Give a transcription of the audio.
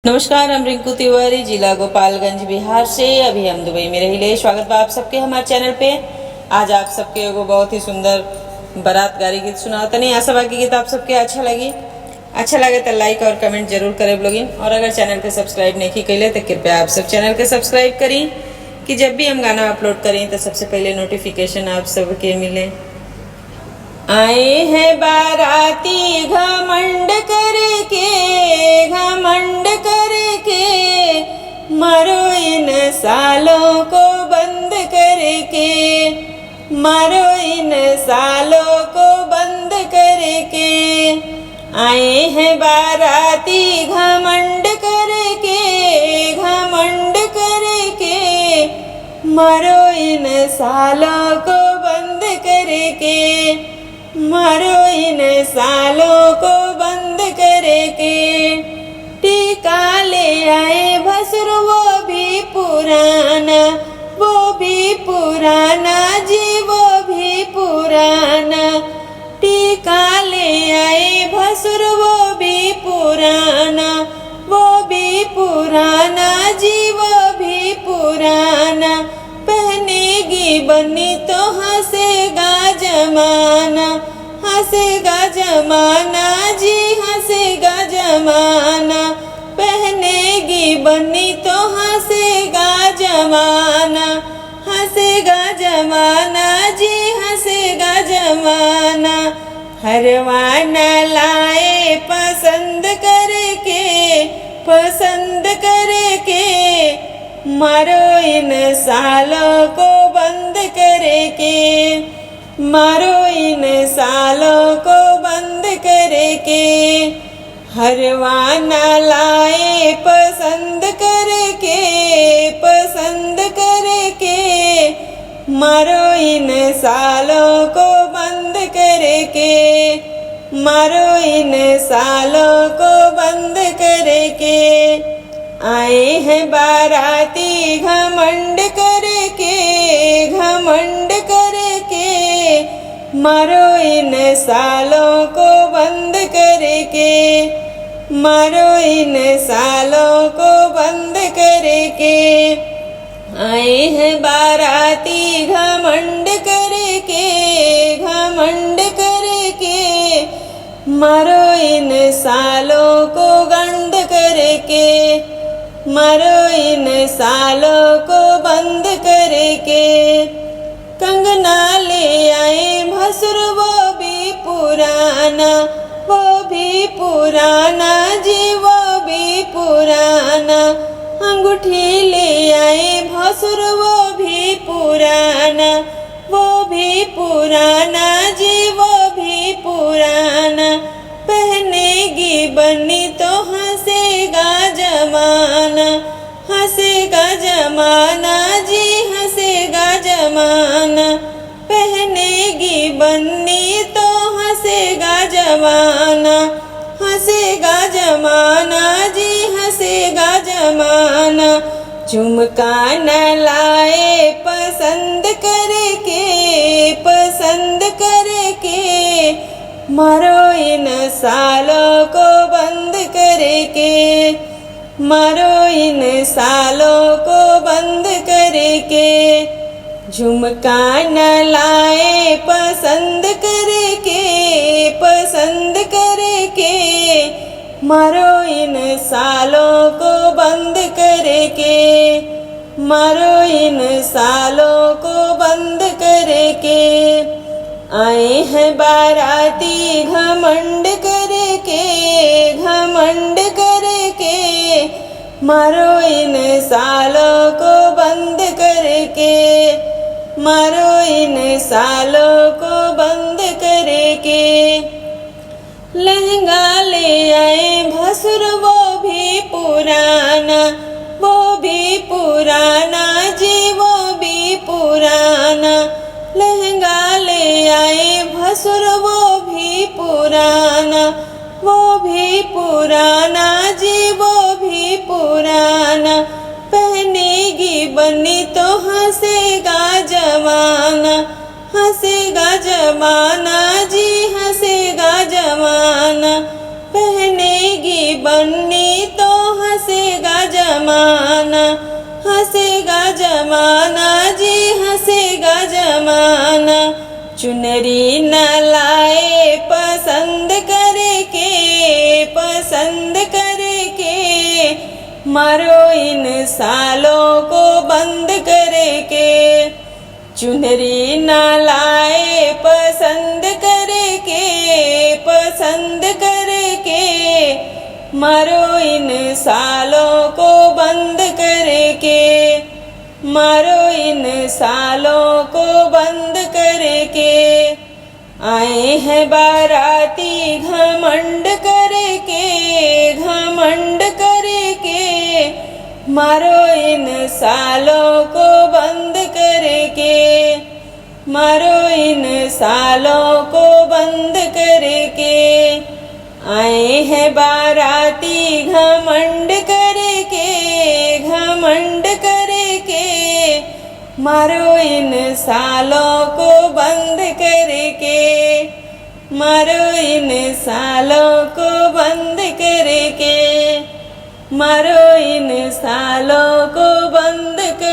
नमस्कार, हम रिंकू तिवारी, जिला गोपालगंज, बिहार से। अभी हम दुबई में रही। स्वागत बा आप सबके हमारे चैनल पे। आज आप सबके एगो बहुत ही सुंदर बारात गारी गीत सुनाओ तनी। आशा बा की गीत आप सबके अच्छा लगे तो लाइक और कमेंट जरूर करे लोगिन। और अगर चैनल के सब्सक्राइब नहीं कैले तो कृपया आप सब चैनल के सब्सक्राइब करी कि जब भी हम गाना अपलोड करें तो सबसे पहले नोटिफिकेशन आप सबके मिले। आए हैं बाराती घमंड करके मारो इन सालों को बंद करके, मारो इन सालों को बंद करके। आए हैं बाराती घमंड करके मारो इन सालों को बंद करके, मारो इन सालों को बंद करके। टीका ले आए भसुर वो भी पुराना जी, वो भी पुराना। टीका ले आए भसुर वो भी पुराना जी, वो भी पुराना। पहनेगी बनी तो हंसेगा जमाना जी, हंसेगा जमाना। पहनेगी बनी तो हंसेगा जमाना जी, हंसेगा जमाना। हरवाना लाए पसंद करके मारो इन सालों को बंद करके, मारो इन सालों को बंद करके। हरवाना लाए पसंद करके मारो इन सालों को बंद करके, मारो इन सालों को बंद करके। आए हैं बाराती घमंड करके मारो इन सालों को बंद करके, मारो इन सालों को बंद करके। आए हैं बाराती घमंड करके मारो इन सालों को बंद करके, मारो इन सालों को बंद करके। कंगना ले आए भसुर वो भी पुराना जी, वो भी पुराना। अंगूठी ले आए भसुर वो भी पुराना जी, वो भी पुराना। पहनेगी बनी तो हंसेगा जमाना जी, हंसेगा जमाना। पहनेगी बन्नी तो हंसेगा जमाना जी, हंसेगा जमाना। झुमका न लाए पसंद करके मारो इन सालों को बंद करके, मारो इन सालों को बंद करके। झुमका न लाए पसंद करके मारो इन सालों को बंद करके, मारो इन सालों को बंद करके। आए हैं बाराती घमंड करके मारो इन सालों को बंद करके, मारो इन सालों को बंद करके। लहंगा ले आए भसुर वो भी पुराना जी, वो भी पुराना। लहंगा ले आए भसुर वो भी पुराना जी, वो भी पुराना। पहनेगी बनी तो हंसेगा जमाना जी, हंसेगा जमाना। पहनेगी बन्नी तो हंसे हंसेगा जमाना, हंसेगा जमाना जी हंसेगा जमाना। चुनरी न लाए पसंद करके, पसंद करके, मारो इन सालों को बंद करके। चुनरी न लाए पसंद करके, पसंद करके, मारो इन सालों को बंद करके, मारो इन सालों को बंद करके। आए हैं बाराती घमंड करके, घमंड करके, मारो इन सालों को बंद करके, मारो इन सालों को बंद करके। आए हैं बाराती घमंड करके, घमंड करके, मारो इन सालों को बंद करके, मारो इन सालों को बंद करके, मारो इन सालों को बंद कर